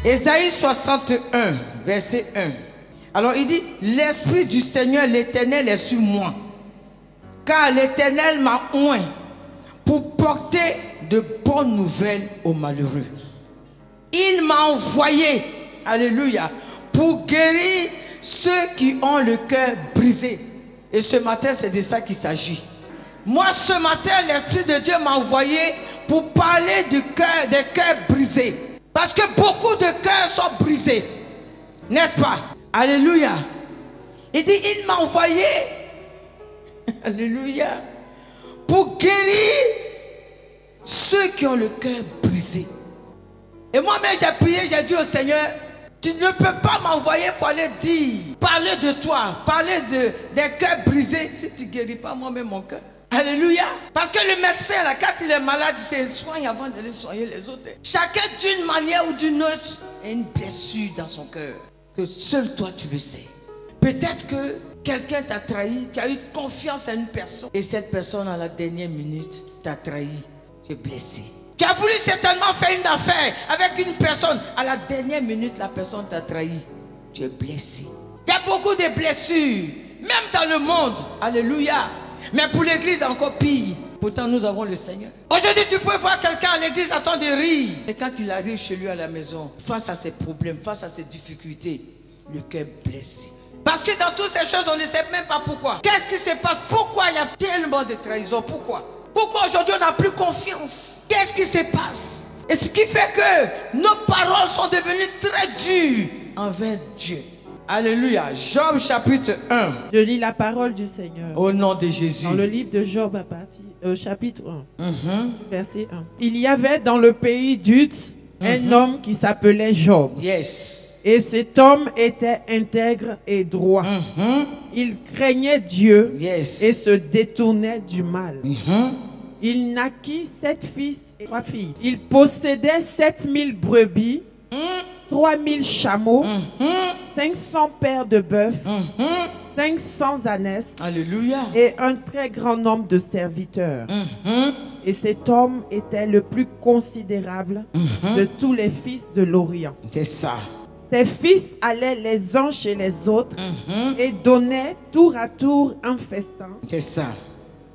Ésaïe 61, verset 1. Alors il dit, l'Esprit du Seigneur l'Éternel est sur moi, car l'Éternel m'a oint pour porter de bonnes nouvelles aux malheureux. Il m'a envoyé, alléluia, pour guérir ceux qui ont le cœur brisé. Et ce matin, c'est de ça qu'il s'agit. Moi, ce matin, l'Esprit de Dieu m'a envoyé pour parler du cœur, des cœurs brisés. Parce que beaucoup de cœurs sont brisés. N'est-ce pas? Alléluia. Il dit, il m'a envoyé, alléluia, pour guérir ceux qui ont le cœur brisé. Et moi-même, j'ai prié, j'ai dit au Seigneur, tu ne peux pas m'envoyer pour aller dire, parler de toi, parler des cœurs brisés, si tu ne guéris pas moi-même mon cœur. Alléluia. Parce que le médecin, là, quand il est malade, il se soigne avant d'aller soigner les autres. Chacun d'une manière ou d'une autre a une blessure dans son cœur. Que seul toi tu le sais. Peut-être que quelqu'un t'a trahi, tu as eu confiance à une personne. Et cette personne, à la dernière minute, t'a trahi. Tu es blessé. Tu as voulu certainement faire une affaire avec une personne. À la dernière minute, la personne t'a trahi. Tu es blessé. Il y a beaucoup de blessures, même dans le monde. Alléluia. Mais pour l'église, encore pire. Pourtant, nous avons le Seigneur. Aujourd'hui, tu peux voir quelqu'un à l'église en train de rire. Et quand il arrive chez lui à la maison, face à ses problèmes, face à ses difficultés, le cœur blessé. Parce que dans toutes ces choses, on ne sait même pas pourquoi. Qu'est-ce qui se passe? Pourquoi il y a tellement de trahison? Pourquoi? Pourquoi aujourd'hui on n'a plus confiance? Qu'est-ce qui se passe? Et ce qui fait que nos paroles sont devenues très dures envers Dieu. Alléluia. Job chapitre 1. Je lis la parole du Seigneur. Au nom de Jésus. Dans le livre de Job à partir chapitre 1, verset 1. Il y avait dans le pays d'Uz un homme qui s'appelait Job. Yes. Et cet homme était intègre et droit. Il craignait Dieu et se détournait du mal. Il naquit 7 fils et 3 filles. Il possédait 7000 brebis, 3000 chameaux, 500 paires de bœufs, 500 ânesses, alléluia, et un très grand nombre de serviteurs. Et cet homme était le plus considérable de tous les fils de l'Orient. C'est ça. Ses fils allaient les uns chez les autres et donnaient tour à tour un festin. C'est ça.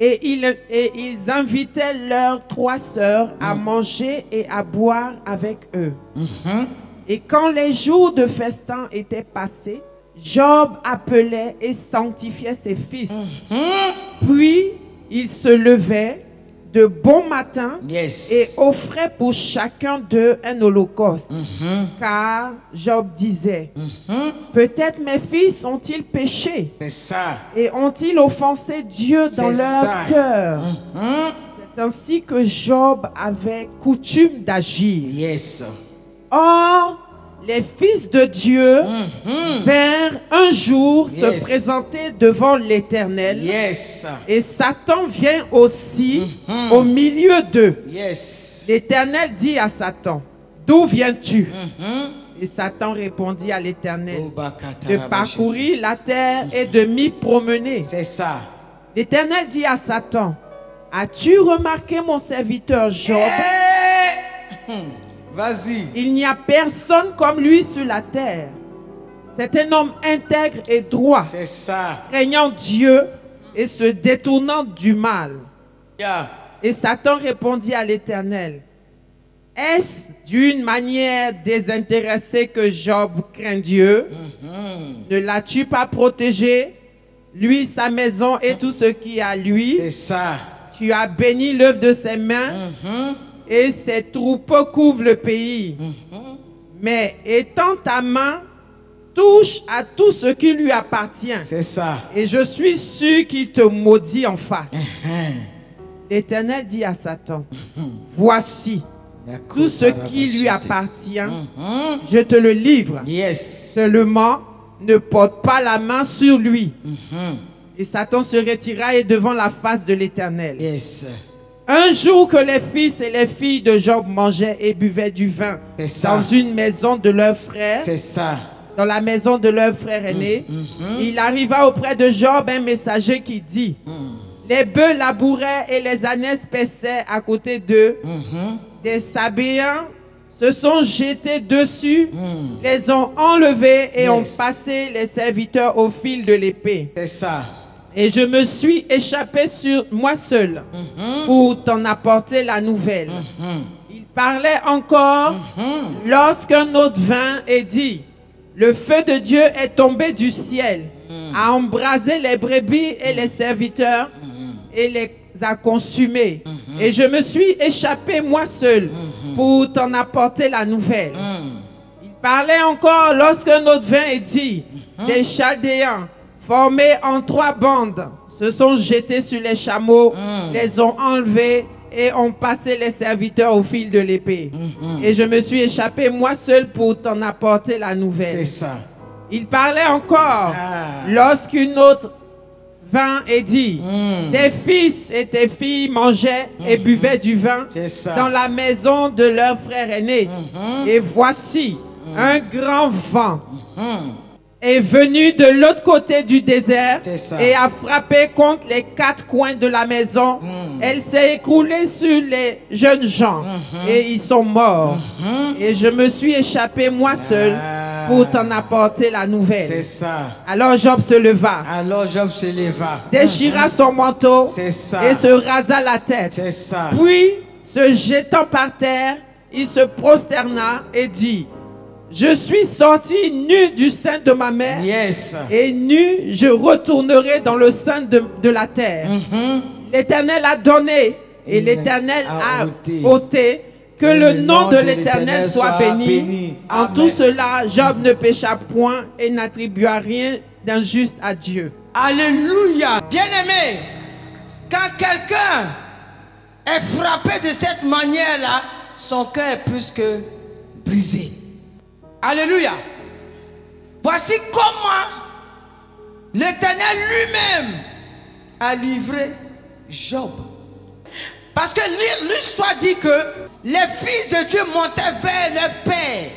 Et ils invitaient leurs 3 sœurs à manger et à boire avec eux. Et quand les jours de festin étaient passés, Job appelait et sanctifiait ses fils. Puis il se levait de bon matin et offrait pour chacun d'eux un holocauste. Car Job disait, peut-être mes fils ont-ils péché? C'est ça. Et ont-ils offensé Dieu dans leur cœur? C'est ainsi que Job avait coutume d'agir. Or, les fils de Dieu vinrent un jour se présenter devant l'Éternel. Et Satan vient aussi au milieu d'eux. L'Éternel dit à Satan, d'où viens-tu? Et Satan répondit à l'Éternel, de parcourir la terre et de m'y promener. C'est ça. L'Éternel dit à Satan, as-tu remarqué mon serviteur Job? Vas-y. Il n'y a personne comme lui sur la terre. C'est un homme intègre et droit. C'est ça. Craignant Dieu et se détournant du mal. Et Satan répondit à l'Éternel, est-ce d'une manière désintéressée que Job craint Dieu? Ne l'as-tu pas protégé, lui, sa maison et tout ce qui est à lui? C'est ça. Tu as béni l'œuvre de ses mains. Et ses troupeaux couvrent le pays. Mais étends ta main, touche à tout ce qui lui appartient. C'est ça. Et je suis sûr qu'il te maudit en face. L'Éternel dit à Satan, voici tout ce qui lui appartient, je te le livre. Seulement, ne porte pas la main sur lui. Et Satan se retira et devant la face de l'Éternel. Un jour que les fils et les filles de Job mangeaient et buvaient du vin dans une maison de leur frère, dans la maison de leur frère aîné, il arriva auprès de Job un messager qui dit, les bœufs labouraient et les ânesses paissaient à côté d'eux, des Sabéens se sont jetés dessus, les ont enlevés et ont passé les serviteurs au fil de l'épée. C'est ça. Et je me suis échappé sur moi seul pour t'en apporter la nouvelle. Il parlait encore lorsqu'un autre vint et dit, le feu de Dieu est tombé du ciel, a embrasé les brebis et les serviteurs et les a consumés. Et je me suis échappé moi seul pour t'en apporter la nouvelle. Il parlait encore lorsqu'un autre vint et dit, des Chaldéens formés en 3 bandes se sont jetés sur les chameaux, les ont enlevés et ont passé les serviteurs au fil de l'épée. Et je me suis échappé moi seul pour t'en apporter la nouvelle. C'est ça. Il parlait encore lorsqu'une autre vint et dit, tes fils et tes filles mangeaient et buvaient du vin dans la maison de leur frère aîné. Et voici, un grand vent est venu de l'autre côté du désert et a frappé contre les 4 coins de la maison. Elle s'est écroulée sur les jeunes gens et ils sont morts. Et je me suis échappé moi seul pour t'en apporter la nouvelle. C'est ça. Alors Job se leva. Alors Job se leva. Déchira son manteau et se rasa la tête. C'est ça. Puis, se jetant par terre, il se prosterna et dit, je suis sorti nu du sein de ma mère et nu je retournerai dans le sein de la terre. L'Éternel a donné et l'Éternel a ôté. Que le nom de l'Éternel soit béni. En tout cela, Job ne pécha point et n'attribua rien d'injuste à Dieu. Alléluia. Bien-aimé, quand quelqu'un est frappé de cette manière-là, son cœur est plus que brisé. Alléluia. Voici comment l'Éternel lui-même a livré Job. Parce que l'histoire dit que les fils de Dieu montaient vers leur père.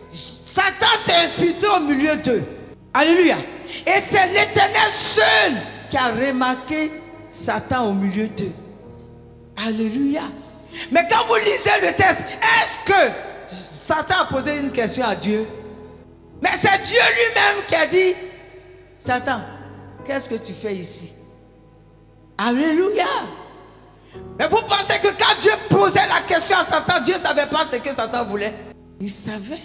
Satan s'est infiltré au milieu d'eux. Alléluia. Et c'est l'Éternel seul qui a remarqué Satan au milieu d'eux. Alléluia. Mais quand vous lisez le texte, est-ce que Satan a posé une question à Dieu? Mais c'est Dieu lui-même qui a dit, Satan, qu'est-ce que tu fais ici? Alléluia. Mais vous pensez que quand Dieu posait la question à Satan, Dieu ne savait pas ce que Satan voulait? Il savait.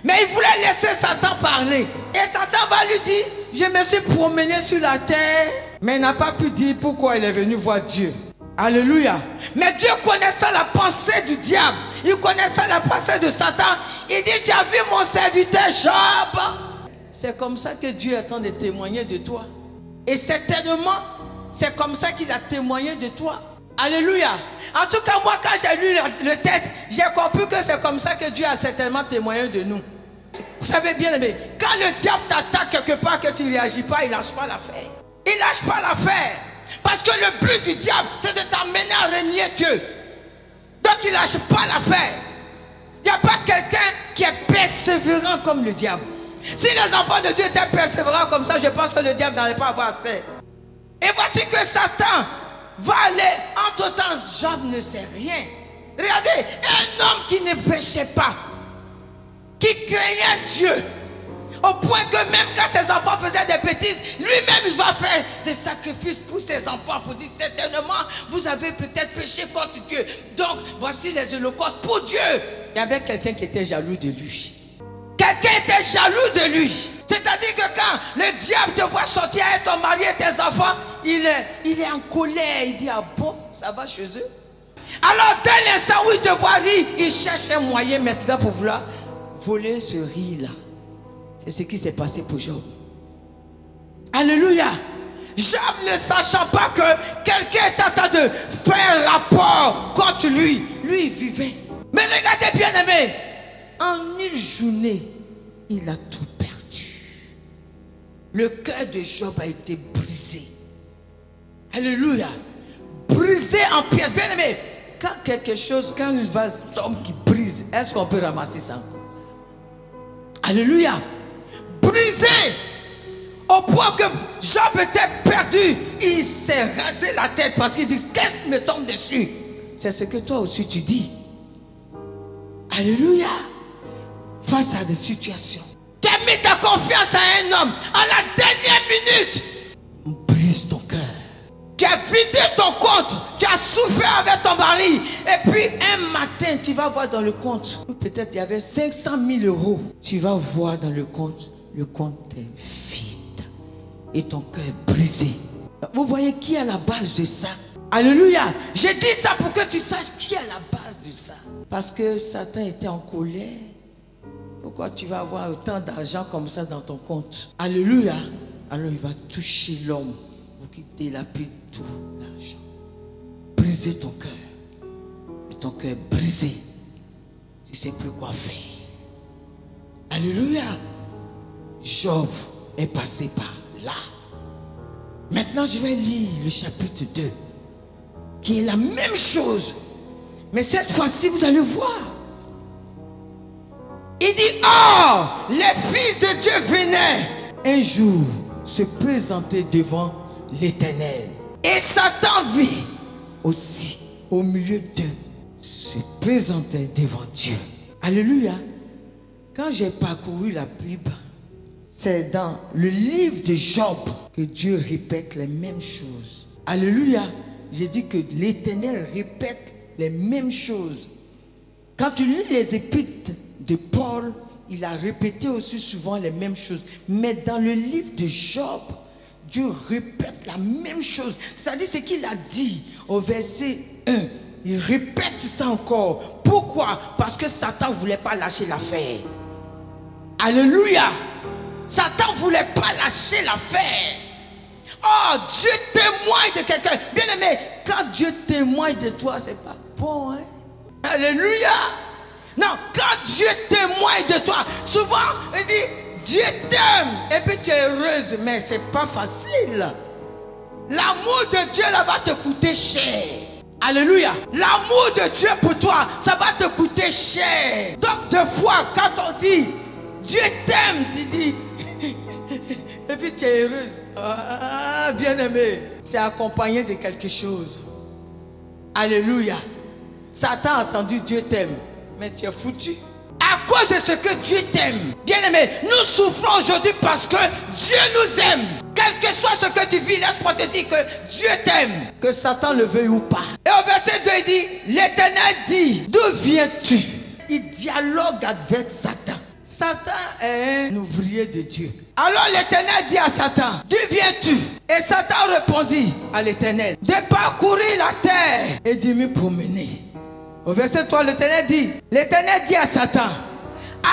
Mais il voulait laisser Satan parler. Et Satan va lui dire, je me suis promené sur la terre, mais il n'a pas pu dire pourquoi il est venu voir Dieu. Alléluia. Mais Dieu connaissait la pensée du diable. Il connaissait la pensée de Satan. Il dit, tu as vu mon serviteur Job? C'est comme ça que Dieu est en train de témoigner de toi. Et certainement, c'est comme ça qu'il a témoigné de toi. Alléluia. En tout cas, moi, quand j'ai lu le texte, j'ai compris que c'est comme ça que Dieu a certainement témoigné de nous. Vous savez bien aimé, quand le diable t'attaque quelque part que tu ne réagis pas, il ne lâche pas l'affaire. Il ne lâche pas l'affaire. Parce que le but du diable, c'est de t'amener à renier Dieu. Donc il ne lâche pas l'affaire. Il n'y a pas quelqu'un qui est persévérant comme le diable. Si les enfants de Dieu étaient persévérants comme ça, je pense que le diable n'allait pas avoir à se faire. Et voici que Satan va aller, entre-temps, Job ne sait rien. Regardez, un homme qui ne péchait pas, qui craignait Dieu, au point que même quand ses enfants faisaient des bêtises, lui-même il va faire des sacrifices pour ses enfants, pour dire certainement, vous avez peut-être péché contre Dieu. Donc, voici les holocaustes pour Dieu. Il y avait quelqu'un qui était jaloux de lui. Quelqu'un était jaloux de lui. C'est-à-dire que quand le diable te voit sortir avec ton mari et tes enfants, il est en colère. Il dit, ah bon, ça va chez eux? Alors, dès l'instant où il te voit rire, il cherche un moyen maintenant pour vouloir voler ce riz-là. C'est ce qui s'est passé pour Job. Alléluia. Job ne sachant pas que quelqu'un est en train de faire rapport contre lui. Lui, il vivait. Mais regardez bien aimé, en une journée, il a tout perdu. Le cœur de Job a été brisé. Alléluia. Brisé en pièces. Bien aimé, quand quelque chose, quand une vase tombe qui brise, est-ce qu'on peut ramasser ça? Alléluia. Brisé au point que Job était perdu. Il s'est rasé la tête parce qu'il dit, qu'est-ce qui me tombe dessus? C'est ce que toi aussi tu dis. Alléluia. Face à des situations. Tu as mis ta confiance à un homme. À la dernière minute, on brise ton cœur. Tu as vidé ton compte. Tu as souffert avec ton mari. Et puis un matin, tu vas voir dans le compte. Peut-être il y avait 500 000 euros. Tu vas voir dans le compte est vide. Et ton cœur est brisé. Vous voyez qui est à la base de ça? Alléluia. J'ai dit ça pour que tu saches qui est à la base de ça. Parce que Satan était en colère. Pourquoi tu vas avoir autant d'argent comme ça dans ton compte? Alléluia. Alors il va toucher l'homme pour qu'il délapide tout l'argent. Briser ton cœur. Et ton cœur brisé. Tu ne sais plus quoi faire. Alléluia. Job est passé par là. Maintenant je vais lire le chapitre 2. Qui est la même chose. Mais cette fois-ci vous allez voir. Il dit, oh, les fils de Dieu venaient un jour se présenter devant l'Éternel. Et Satan vit aussi au milieu d'eux se présenter devant Dieu. Alléluia. Quand j'ai parcouru la Bible, c'est dans le livre de Job que Dieu répète les mêmes choses. Alléluia. J'ai dit que l'Éternel répète les mêmes choses. Quand tu lis les épîtres de Paul, il a répété aussi souvent les mêmes choses. Mais dans le livre de Job, Dieu répète la même chose. C'est-à-dire ce qu'il a dit au verset 1. Il répète ça encore. Pourquoi? Parce que Satan ne voulait pas lâcher l'affaire. Alléluia. Satan ne voulait pas lâcher l'affaire. Oh, Dieu témoigne de quelqu'un. Bien aimé, quand Dieu témoigne de toi, c'est pas bon, hein? Alléluia. Non, quand Dieu témoigne de toi, souvent, il dit, Dieu t'aime. Et puis tu es heureuse, mais c'est pas facile. L'amour de Dieu, là, va te coûter cher. Alléluia. L'amour de Dieu pour toi, ça va te coûter cher. Donc, deux fois, quand on dit, Dieu t'aime, tu dis, et puis tu es heureuse. Ah, bien aimé, c'est accompagné de quelque chose. Alléluia. Satan a entendu Dieu t'aime, mais tu es foutu. À cause de ce que Dieu t'aime. Bien aimé, nous souffrons aujourd'hui parce que Dieu nous aime. Quel que soit ce que tu vis, laisse-moi te dire que Dieu t'aime. Que Satan le veuille ou pas. Et au verset 2, il dit, l'Éternel dit, d'où viens-tu? Il dialogue avec Satan. Satan est un ouvrier de Dieu. Alors l'Éternel dit à Satan, d'où viens-tu? Et Satan répondit à l'Éternel, de parcourir la terre et de me promener. Au verset 3, l'Éternel dit à Satan,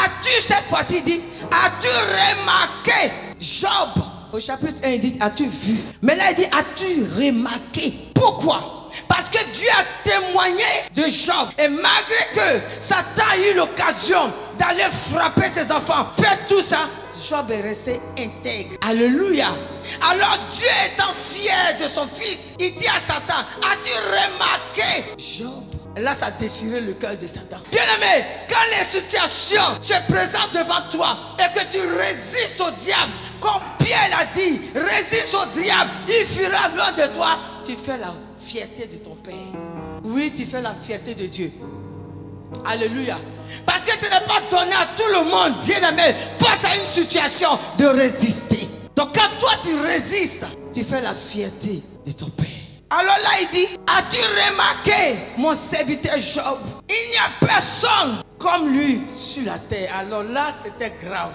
as-tu cette fois-ci dit, as-tu remarqué Job? Au chapitre 1, il dit, as-tu vu? Mais là, il dit, as-tu remarqué? Pourquoi? Parce que Dieu a témoigné de Job. Et malgré que Satan a eu l'occasion d'aller frapper ses enfants, faire tout ça, Job est resté intègre. Alléluia. Alors Dieu étant fier de son fils, il dit à Satan, as-tu remarqué Job? Et là, ça a déchiré le cœur de Satan. Bien aimé, quand les situations se présentent devant toi et que tu résistes au diable, comme Pierre l'a dit, résiste au diable, il fuira loin de toi. Tu fais la fierté de ton Père. Oui, tu fais la fierté de Dieu. Alléluia. Parce que ce n'est pas donné à tout le monde, bien aimé, face à une situation de résister. Donc quand toi tu résistes, tu fais la fierté de ton Père. Alors là il dit, as-tu remarqué mon serviteur Job? Il n'y a personne comme lui sur la terre. Alors là c'était grave.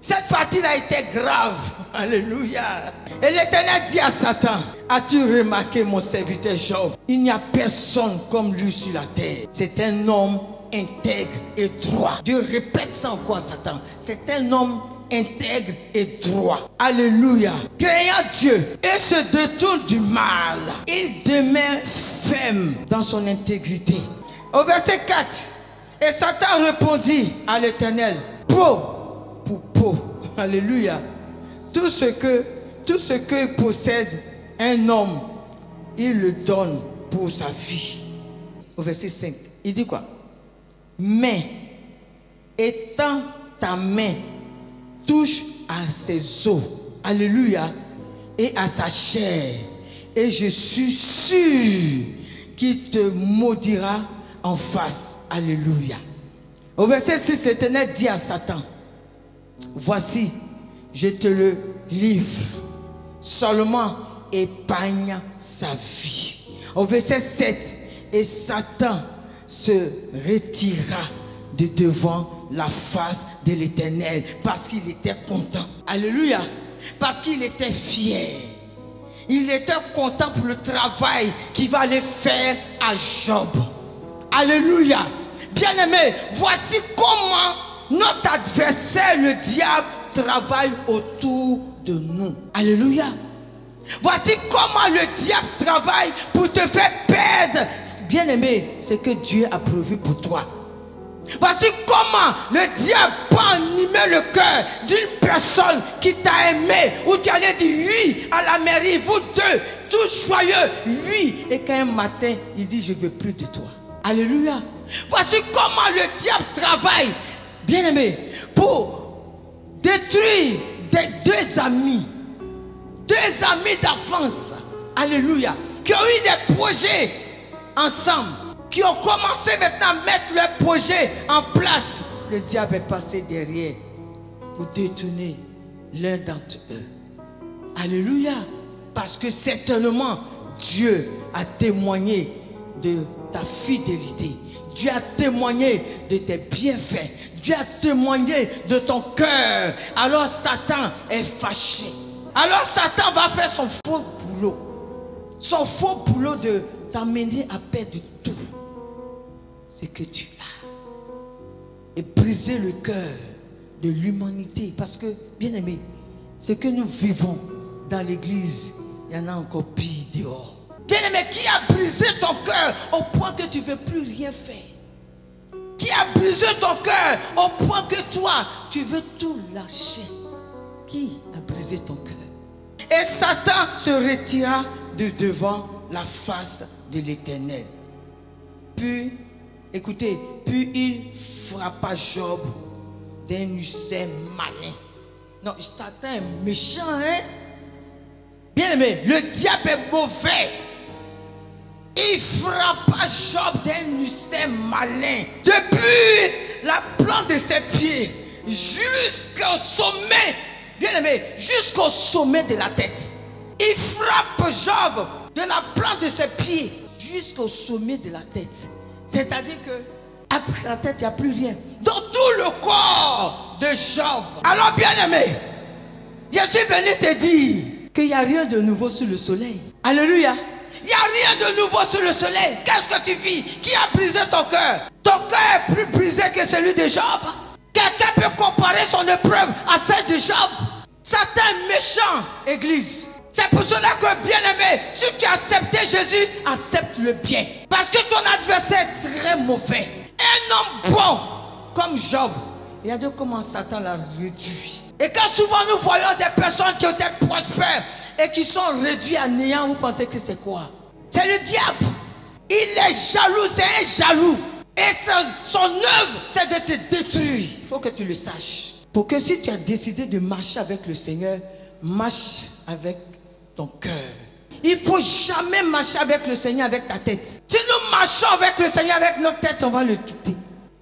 Cette partie-là était grave. Alléluia. Et l'Éternel dit à Satan, as-tu remarqué mon serviteur Job? Il n'y a personne comme lui sur la terre. C'est un homme intègre et droit. Dieu répète ça encore à Satan. C'est un homme intègre et droit. Alléluia. Craignant Dieu et se détourne du mal, il demeure ferme dans son intégrité. Au verset 4, et Satan répondit à l'Éternel, peau pour peau. Alléluia. Tout ce que possède un homme, il le donne pour sa vie. Au verset 5, il dit quoi? Mais étends ta main, touche à ses os, alléluia, et à sa chair, et je suis sûr qu'il te maudira en face, alléluia. Au verset 6, l'Éternel dit à Satan, voici, je te le livre, seulement épargne sa vie. Au verset 7, et Satan se retira de devant la face de l'Éternel parce qu'il était content. Alléluia. Parce qu'il était fier. Il était content pour le travail qu'il va aller faire à Job. Alléluia. Bien-aimé, voici comment notre adversaire, le diable, travaille autour de nous. Alléluia. Voici comment le diable travaille pour te faire perdre, bien-aimé, ce que Dieu a prévu pour toi. Voici comment le diable peut animer le cœur d'une personne qui t'a aimé, ou tu allais dire oui à la mairie, vous deux, tous joyeux, oui. Et qu'un matin, il dit, je ne veux plus de toi. Alléluia. Voici comment le diable travaille, bien-aimé, pour détruire deux amis d'enfance, alléluia, qui ont eu des projets ensemble, qui ont commencé maintenant à mettre leurs projets en place. Le diable est passé derrière pour détourner l'un d'entre eux. Alléluia. Parce que certainement Dieu a témoigné de ta fidélité. Dieu a témoigné de tes bienfaits. Dieu a témoigné de ton cœur. Alors Satan est fâché. Alors Satan va faire son faux boulot. Son faux boulot de t'amener à perdre tout ce que tu as. Et briser le cœur de l'humanité. Parce que, bien aimé, ce que nous vivons dans l'église, il y en a encore pire dehors. Bien aimé, qui a brisé ton cœur au point que tu ne veux plus rien faire? Qui a brisé ton cœur au point que toi, tu veux tout lâcher? Qui a brisé ton cœur? Et Satan se retira de devant la face de l'Éternel. Puis, écoutez, puis il frappa Job d'un ulcère malin. Non, Satan est méchant, hein? Bien aimé, le diable est mauvais. Il frappa Job d'un ulcère malin. Depuis la plante de ses pieds jusqu'au sommet, bien aimé, jusqu'au sommet de la tête. Il frappe Job de la plante de ses pieds jusqu'au sommet de la tête. C'est-à-dire que après la tête, il n'y a plus rien. Dans tout le corps de Job. Alors bien aimé, je suis venu te dire qu'il n'y a rien de nouveau sous le soleil. Alléluia. Il n'y a rien de nouveau sous le soleil. Qu'est-ce que tu vis? Qui a brisé ton cœur? Ton cœur est plus brisé que celui de Job. Quelqu'un peut comparer son épreuve à celle de Job? Satan est méchant, église. C'est pour cela que, bien aimé, si tu as accepté Jésus, accepte le bien. Parce que ton adversaire est très mauvais. Un homme bon, comme Job. Regardez comment Satan l'a réduit. Et quand souvent nous voyons des personnes qui étaient prospères et qui sont réduits à néant, vous pensez que c'est quoi? C'est le diable. Il est jaloux, c'est un jaloux. Et son œuvre, c'est de te détruire. Il faut que tu le saches. Pour que si tu as décidé de marcher avec le Seigneur, marche avec ton cœur. Il ne faut jamais marcher avec le Seigneur avec ta tête. Si nous marchons avec le Seigneur avec notre tête, on va le quitter.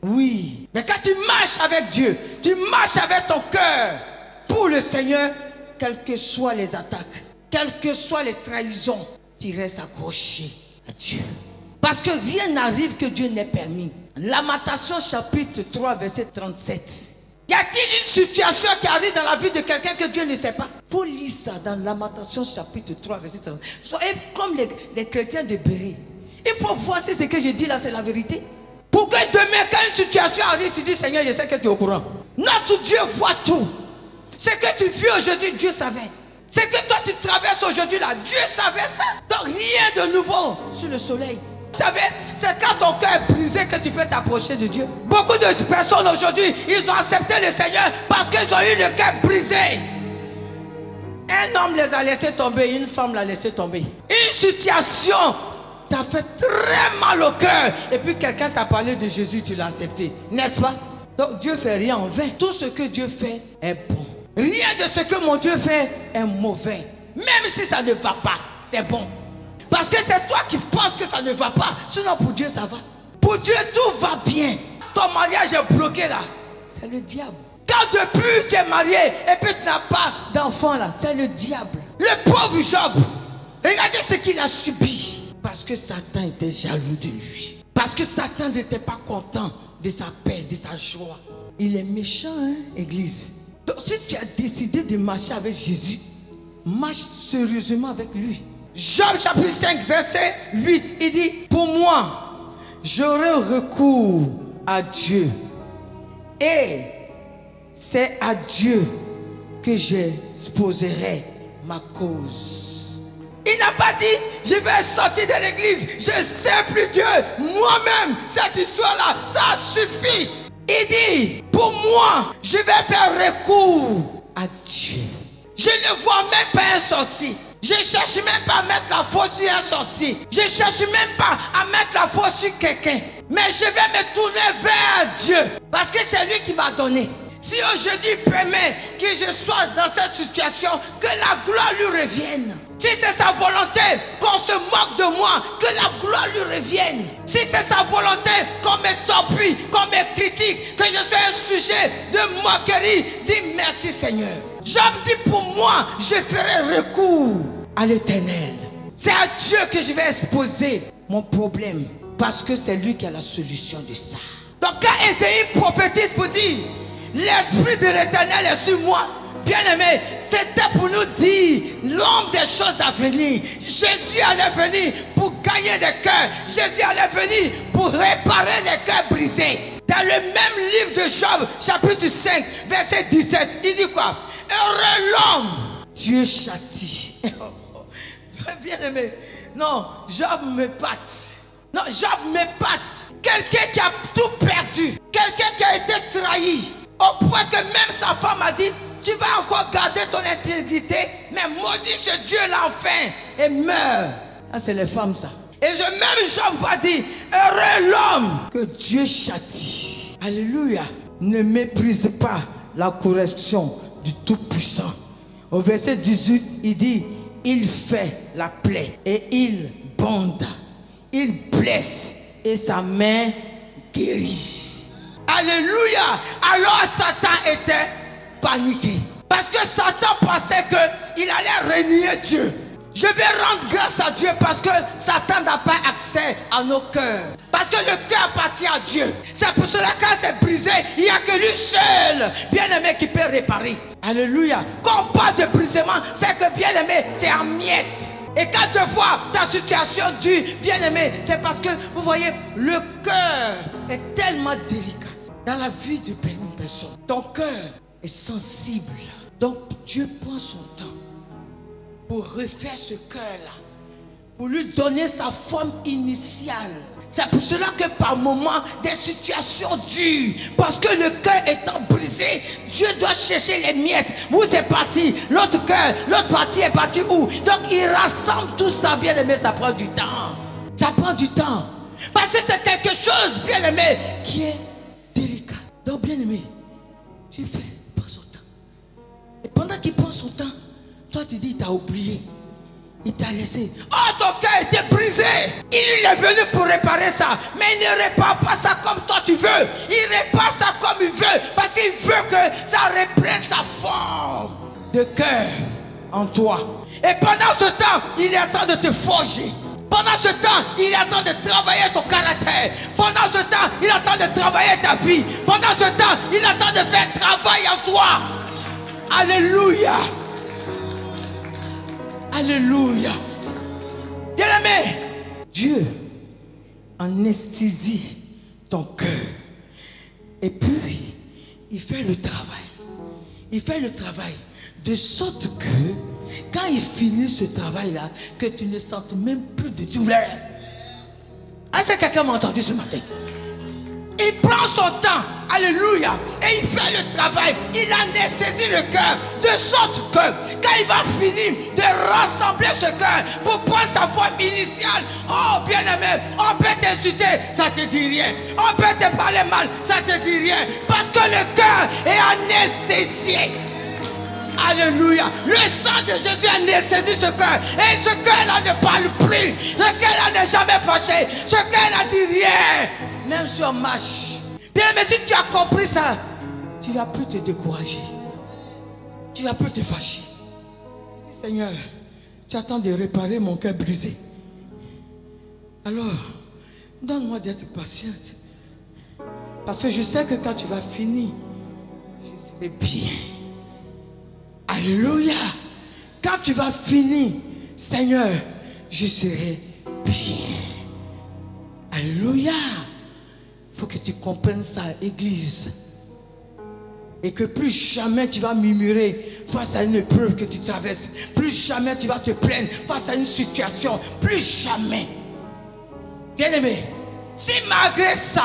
Oui. Mais quand tu marches avec Dieu, tu marches avec ton cœur pour le Seigneur, quelles que soient les attaques, quelles que soient les trahisons, tu restes accroché à Dieu. Parce que rien n'arrive que Dieu n'ait permis. Lamentation chapitre 3 verset 37. Y a-t-il une situation qui arrive dans la vie de quelqu'un que Dieu ne sait pas? Il faut lire ça dans Lamentation chapitre 3 verset 37. Soyez comme les chrétiens de Béret. Il faut voir si ce que je dis là c'est la vérité. Pour que demain quand une situation arrive, tu dis Seigneur, je sais que tu es au courant. Notre Dieu voit tout. Ce que tu vis aujourd'hui, Dieu savait. Ce que toi tu traverses aujourd'hui là, Dieu savait ça. Donc rien de nouveau sur le soleil. Vous savez, c'est quand ton cœur est brisé que tu peux t'approcher de Dieu. Beaucoup de personnes aujourd'hui, ils ont accepté le Seigneur parce qu'ils ont eu le cœur brisé. Un homme les a laissés tomber, une femme l'a laissé tomber. Une situation t'a fait très mal au cœur. Et puis quelqu'un t'a parlé de Jésus, tu l'as accepté. N'est-ce pas? Donc Dieu fait rien en vain. Tout ce que Dieu fait est bon. Rien de ce que mon Dieu fait est mauvais. Même si ça ne va pas, c'est bon. Parce que c'est toi qui penses que ça ne va pas. Sinon pour Dieu ça va. Pour Dieu tout va bien. ton mariage est bloqué là, c'est le diable. Quand depuis tu es marié et puis tu n'as pas d'enfant là, c'est le diable. Le pauvre Job, regardez ce qu'il a subi. Parce que Satan était jaloux de lui. Parce que Satan n'était pas content de sa paix, de sa joie. Il est méchant, hein, Église. Donc si tu as décidé de marcher avec Jésus, marche sérieusement avec lui. Job chapitre 5 verset 8, il dit: pour moi, j'aurai recours à Dieu. Et c'est à Dieu que j'exposerai ma cause. Il n'a pas dit: je vais sortir de l'église, je ne sais plus Dieu. Moi-même, cette histoire-là, ça suffit. Il dit: pour moi, je vais faire recours à Dieu. Je ne vois même pas un sorcier. Je ne cherche même pas à mettre la faute sur un sorcier. Je ne cherche même pas à mettre la faute sur quelqu'un. Mais je vais me tourner vers Dieu. Parce que c'est lui qui m'a donné. Si aujourd'hui il permet que je sois dans cette situation, que la gloire lui revienne. Si c'est sa volonté qu'on se moque de moi, que la gloire lui revienne. Si c'est sa volonté qu'on me torpille, qu'on me critique, que je sois un sujet de moquerie, dis merci Seigneur. Job dit: pour moi, je ferai recours à l'Éternel. C'est à Dieu que je vais exposer mon problème. Parce que c'est lui qui a la solution de ça. Donc quand Ésaïe prophétise pour dire: l'Esprit de l'Éternel est sur moi, bien aimé, c'était pour nous dire l'homme des choses à venir. Jésus allait venir pour gagner des cœurs. Jésus allait venir pour réparer les cœurs brisés. Dans le même livre de Job, chapitre 5, verset 17, il dit quoi? Heureux l'homme, Dieu châtie. Bien aimé, non, Job me batte. Non, Job m'épate. Quelqu'un qui a tout perdu. Quelqu'un qui a été trahi. Au point que même sa femme a dit: tu vas encore garder ton intégrité, mais maudit ce Dieu-là enfin et meurt. Ah, c'est les femmes ça. Et même Job va dire: heureux l'homme que Dieu châtie. Alléluia. Ne méprise pas la correction du Tout-Puissant. Au verset 18, il dit: il fait la plaie et il bonde. Il blesse et sa main guérit. Alléluia. Alors Satan était paniqué. Parce que Satan pensait qu'il allait renier Dieu. Je vais rendre grâce à Dieu parce que Satan n'a pas accès à nos cœurs. Parce que le cœur appartient à Dieu. C'est pour cela que quand c'est brisé, il n'y a que lui seul, bien-aimé, qui peut réparer. Alléluia. Quand on parle de brisement, c'est que bien-aimé, c'est en miettes. Et quand tu vois ta situation dure, bien-aimé, c'est parce que, vous voyez, le cœur est tellement délicat dans la vie d'une personne. Ton cœur est sensible. Donc, Dieu prend son temps pour refaire ce cœur-là, pour lui donner sa forme initiale. C'est pour cela que par moments, des situations durent. Parce que le cœur étant brisé, Dieu doit chercher les miettes. Vous c'est parti, l'autre cœur, l'autre partie est partie où? Donc il rassemble tout ça, bien aimé, ça prend du temps. Ça prend du temps. Parce que c'est quelque chose, bien aimé, qui est délicat. Donc bien aimé, tu fais, prends son temps. Et pendant qu'il prend son temps, toi tu dis, il t'a oublié. Il t'a laissé. Oh, ton cœur était brisé. Il est venu pour réparer ça. Mais il ne répare pas ça comme toi tu veux. Il répare ça comme il veut. Parce qu'il veut que ça reprenne sa forme de cœur en toi. Et pendant ce temps, il est en train de te forger. Pendant ce temps, il est en train de travailler ton caractère. Pendant ce temps, il est en train de travailler ta vie. Pendant ce temps, il est en train de faire travail en toi. Alléluia. Alléluia. Bien-aimé, Dieu anesthésie ton cœur. Et puis, il fait le travail. Il fait le travail de sorte que, quand il finit ce travail-là, que tu ne sentes même plus de douleur. Est-ce que quelqu'un m'a entendu ce matin? Il prend son temps, alléluia, et il fait le travail. Il anesthésie le cœur, de sorte que quand il va finir de rassembler ce cœur pour prendre sa forme initiale, oh bien-aimé, on peut t'insulter, ça te dit rien. On peut te parler mal, ça te dit rien. Parce que le cœur est anesthésié. Alléluia. Le sang de Jésus anesthésie ce cœur. Et ce cœur-là ne parle plus. Ce cœur-là n'est jamais fâché. Ce cœur-là dit rien. Même si on marche, Bien, mais si tu as compris ça, tu ne vas plus te décourager. Tu ne vas plus te fâcher. Seigneur, tu attends de réparer mon cœur brisé. Alors, donne-moi d'être patiente. Parce que je sais que quand tu vas finir, je serai bien. Alléluia. Quand tu vas finir, Seigneur, je serai bien. Alléluia. Il faut que tu comprennes ça, Église. Et que plus jamais tu vas murmurer face à une épreuve que tu traverses. Plus jamais tu vas te plaindre face à une situation. Plus jamais. Bien-aimé, si malgré ça,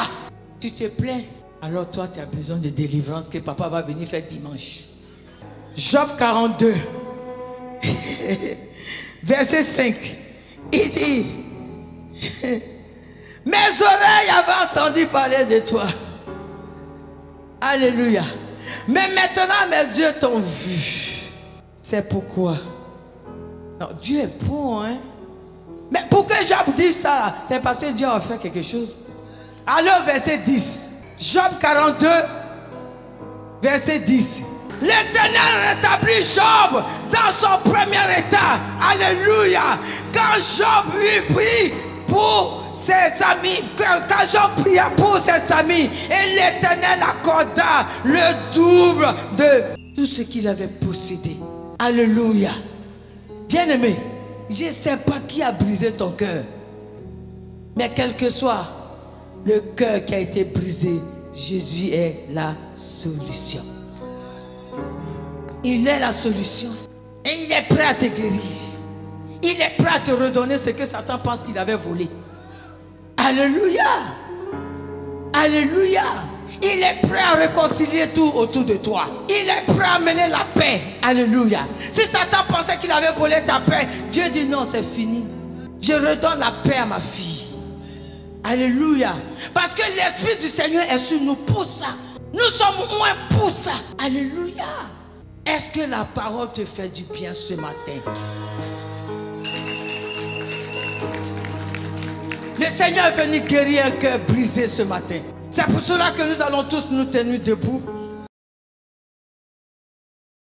tu te plains, alors toi tu as besoin de délivrance que papa va venir faire dimanche. Job 42, verset 5. Il dit, mes oreilles avaient entendu parler de toi. Alléluia. Mais maintenant mes yeux t'ont vu. C'est pourquoi. Non, Dieu est bon, hein. Mais pourquoi Job dit ça? C'est parce que Dieu a fait quelque chose. Alors verset 10. Job 42, verset 10. L'Éternel rétablit Job dans son premier état. Alléluia. Quand Job lui prie pour ses amis, quand Job pria pour ses amis, et l'Éternel accorda le double de tout ce qu'il avait possédé. Alléluia. Bien-aimé, je ne sais pas qui a brisé ton cœur, mais quel que soit le cœur qui a été brisé, Jésus est la solution. Il est la solution. Et il est prêt à te guérir. Il est prêt à te redonner ce que Satan pense qu'il avait volé. Alléluia. Alléluia. Il est prêt à réconcilier tout autour de toi. Il est prêt à amener la paix. Alléluia. Si Satan pensait qu'il avait volé ta paix, Dieu dit non, c'est fini. Je redonne la paix à ma fille. Alléluia. Parce que l'Esprit du Seigneur est sur nous pour ça. Nous sommes moins pour ça. Alléluia. Est-ce que la parole te fait du bien ce matin? Le Seigneur est venu guérir un cœur brisé ce matin. C'est pour cela que nous allons tous nous tenir debout.